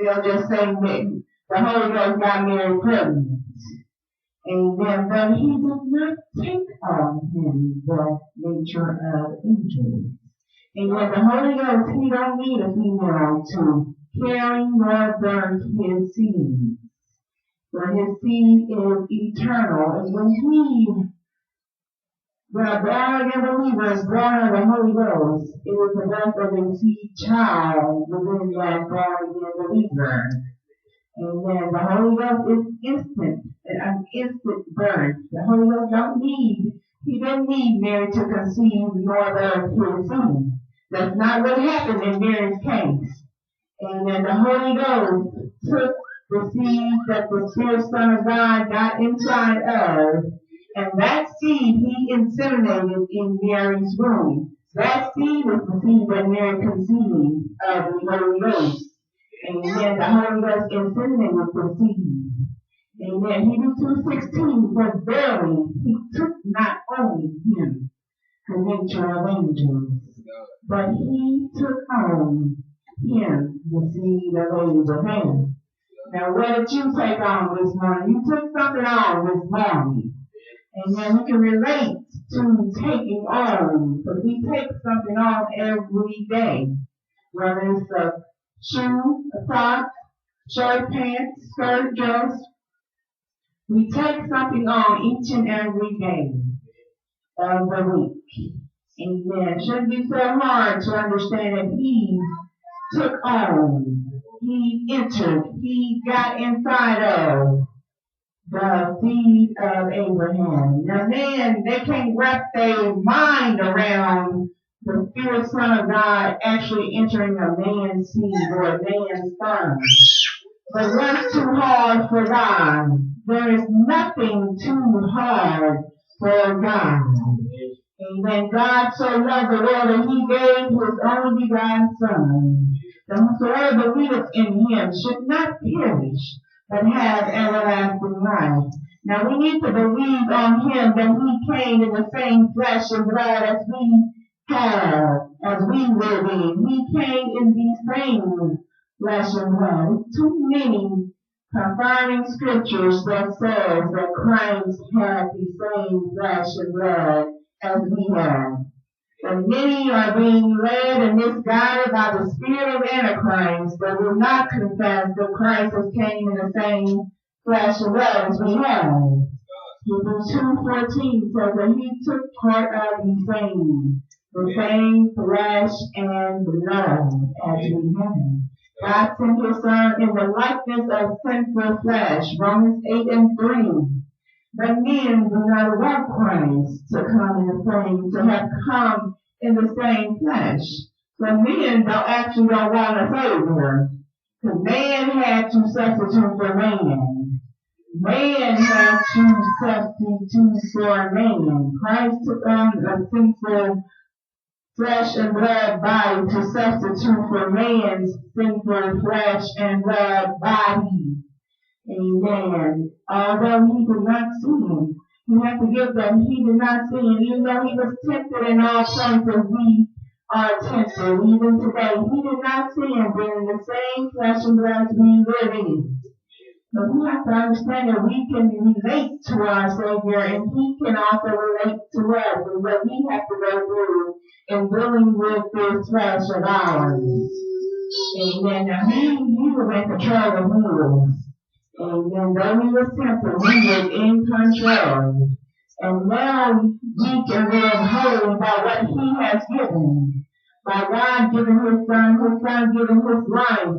they'll just say that the Holy Ghost got Mary pregnant. Amen. But he did not take on him the nature of angels. And when the Holy Ghost, he don't need a female to carry nor birth his seed. For his seed is eternal. And when the born again believer is born of the Holy Ghost, it is the birth of a seed child within that born again believer. And then the Holy Ghost is instant, an instant birth. The Holy Ghost he didn't need Mary to conceive nor birth his seed. That's not what happened in Mary's case. And then the Holy Ghost took the seed that the Spirit Son of God got inside of, and that seed he inseminated in Mary's womb. That seed is the seed that Mary conceived of the Holy Ghost. And then the Holy Ghost inseminated the seed. And then Hebrews 2:16, for verily he took not only him the nature of angels, but he took on him the seed of Abraham. Now what did you take on this morning? You took something on this morning. And then we can relate to taking on, but we take something on every day. Whether it's a shoe, a sock, shirt, pants, skirt, dress. We take something on each and every day of the week. Amen. It shouldn't be so hard to understand that he took on, he entered, he got inside of the seed of Abraham. Now man, they can't wrap their mind around the Spirit Son of God actually entering a man's seed or a man's sperm. But what's too hard for God? There is nothing too hard for God. Amen. God so loved the world that he gave his only begotten Son, that whosoever believeth in him should not perish, but have everlasting life. Now we need to believe on him that he came in the same flesh and blood as we have, as we live in. He came in the same flesh and blood. Too many confirming scriptures that says that Christ had the same flesh and blood as we have. And many are being led and misguided by the spirit of Antichrist that will not confess that Christ has came in the same flesh and blood as we have. Hebrews 2:14 says that he took part of the same flesh and blood as we have. God sent his Son in the likeness of sinful flesh, Romans 8:3. But men do not want Christ to have come in the same flesh. So men don't want a Savior. Because man had to substitute for man. Man had to substitute for man. Christ took on a sinful flesh and blood body to substitute for man's sinful flesh and blood body. Amen. Although he did not sin, we have to give them, he did not sin. Even though he was tempted in all points as we are tempted, even today, he did not sin, being the same flesh and blood we live in. But we have to understand that we can relate to our Savior, and he can also relate to us, and what we have to go through in dealing with this flesh of ours. Amen. Now he was in control of his. And though he was tempted, he was in control. And now we can live wholly by what he has given. By God giving his Son giving his life.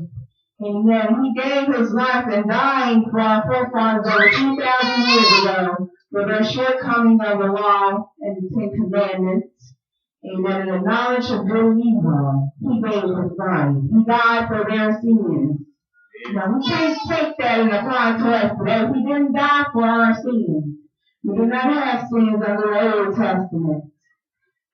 Amen. He gave his life and died for our forefathers over 2,000 years ago for their shortcoming of the law and the Ten Commandments. Amen. And the knowledge of good and evil. He gave his life. He died for their sins. Now, we can't take that and apply to us today. He didn't die for our sins. We do not have sins under the Old Testament.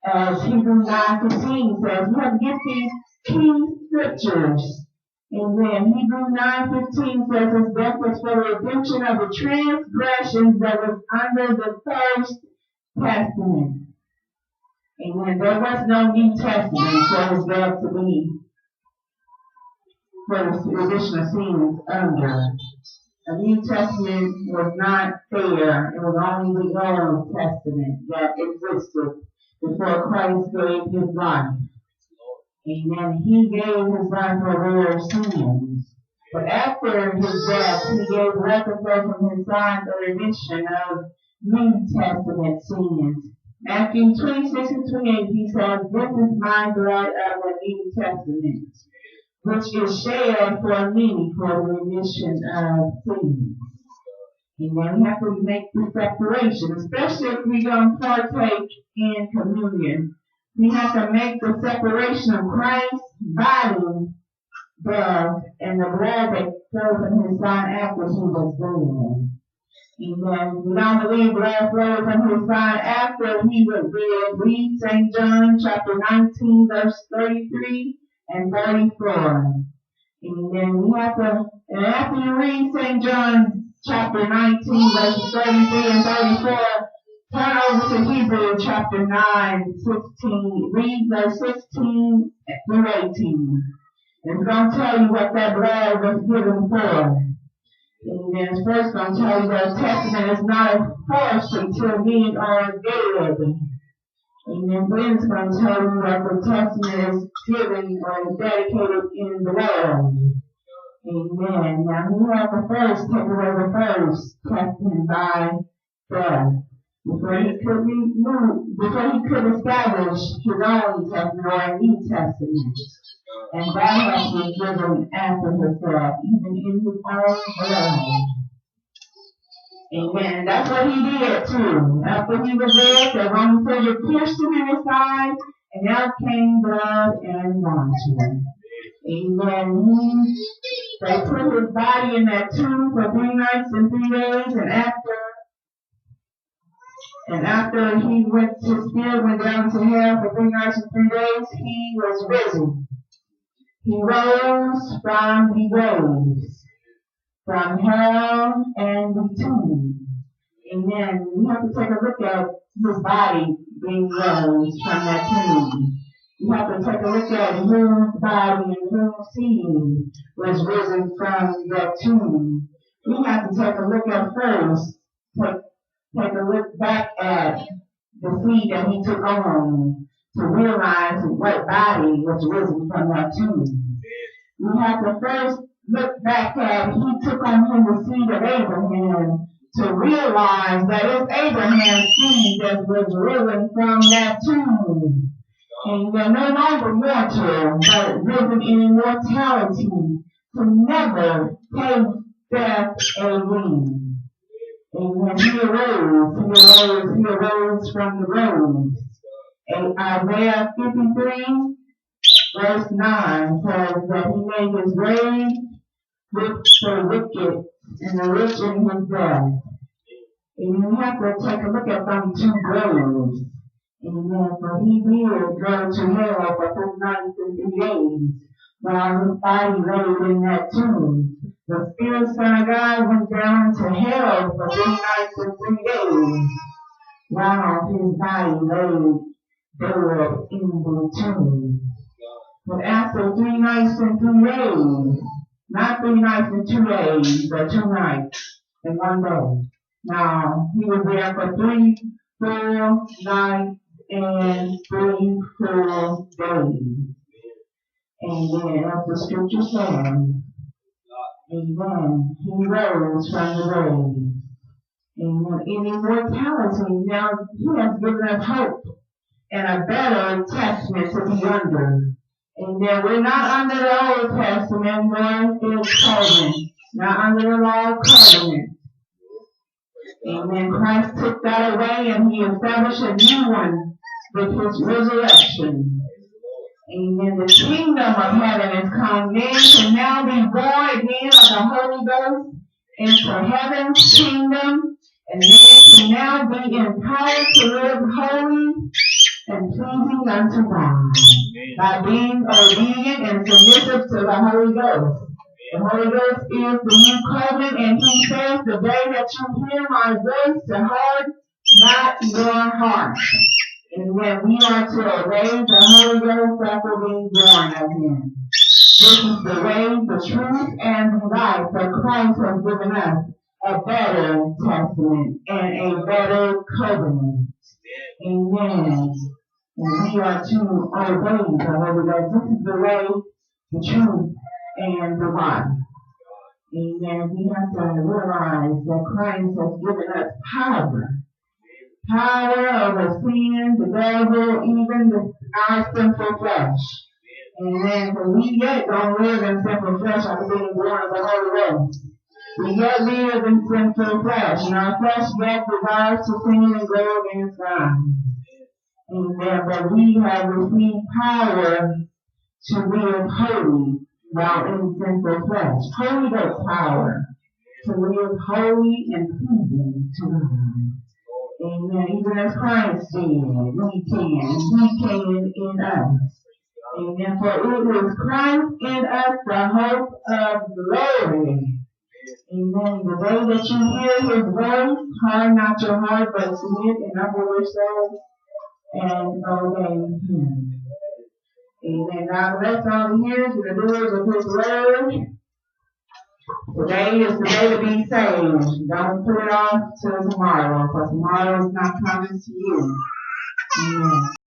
As Hebrews 9:15 says, we have to get these key scriptures. Amen. Hebrews 9:15 says his death was for the redemption of the transgressions that was under the first testament. Amen. There was no New Testament for his death to be. for the remission of sins under. The New Testament was not there. It was only the Old Testament that existed before Christ gave his life. Amen. He gave his life for their sins. But after his death, he gave recompense from his son the remission of New Testament sins. Matthew 26 and 28, he says, "This is my blood of the New Testament, which is shed for many for the remission of sins." Amen. We have to make the separation, especially if we're going to partake in communion. We have to make the separation of Christ's body, death, and the blood that flowed from his son after he was dead. Amen. We don't believe blood flowed from his son after he was dead. Read St. John chapter 19, verse 33 and 34. Amen. We have to, and after you read St. John chapter 19, verses 33 and 34, turn over to Hebrews chapter 9, 16. Read verse 16 through 18. It's going to tell you what that blood was given for. And it's first going to tell you that testament is not enforced until men are dead. And then it's going to tell you that the testament is given or dedicated in blood. Amen. Now he had to first take away the first testament by death. Before he could establish his own testament or a New Testament. And that has been given after his death, even in his own blood. Amen. That's what he did too. After he was dead, the Roman soldier pierced him in his side, and out came blood and water. Amen. They put his body in that tomb for 3 nights and 3 days, and after he his spirit went down to hell for 3 nights and 3 days, he was risen. He rose from the graves, from hell and the tomb. Amen. We have to take a look at his body being rose from that tomb. We have to take a look at whose body and whose seed was risen from that tomb. We have to take a look at first, take a look back at the seed that he took on to realize what body was risen from that tomb. We have to first look back at he took on him the seed of Abraham to realize that it's Abraham's seed that was risen from that tomb. And they're no longer mortal, but risen in immortality to never take death away. And when he arose from the graves. And Isaiah 53, verse 9 says that he made his grave with the wicked and the rich in his death. And you have to take a look at them 2 graves. Amen. For he did go to hell for 3 nights and 3 days, while his body laid in that tomb. The Spirit Son of God went down to hell for 3 nights and 3 days, while his body laid dead in the tomb. But after 3 nights and 3 days, not 3 nights and 2 days, but 2 nights and 1 day. Now, he was there for 3 full nights and 3 full days. Amen. As the scripture says, amen. He rose from the grave. Amen. In immortality, now he has given us hope and a better testament to be under. Amen. We're not under the Old Testament, nor is covenant. Not under the law of covenant. Amen. Christ took that away and he established a new one with his resurrection. Amen. The kingdom of heaven is come. Man can now be born again of the Holy Ghost into heaven's kingdom. And man can now be empowered to live holy and pleasing unto God by being obedient and submissive to the Holy Ghost. The Holy Ghost is the new covenant, and he says, the day that you hear my voice, to harden not your heart. And when we are to obey the Holy Ghost after being born of him. This is the way, the truth, and the life that Christ has given us a better testament and a better covenant. Amen. And we are to obey the Holy Ghost. This is the way, the truth, and the life. Amen. We have to realize that Christ has given us power. Power over sin, the devil, even our sinful flesh. Amen. But we yet don't live in sinful flesh after being born of the Holy Ghost. We yet live in sinful flesh, and our flesh yet desires to sin and go against God. Amen. But we have received power to live holy while in sinful flesh. Holy Ghost power to live holy and pleasing to God. Amen. Even as Christ did, we can in us. Amen. For it is Christ in us, the hope of glory. Amen. The way that you hear his voice, harden not your heart, but submit and humble yourselves and obey him. Amen. God bless all the hearers and the doers of his word. Today is the day to be saved. Don't put it off till tomorrow, for tomorrow is not coming to you. Amen.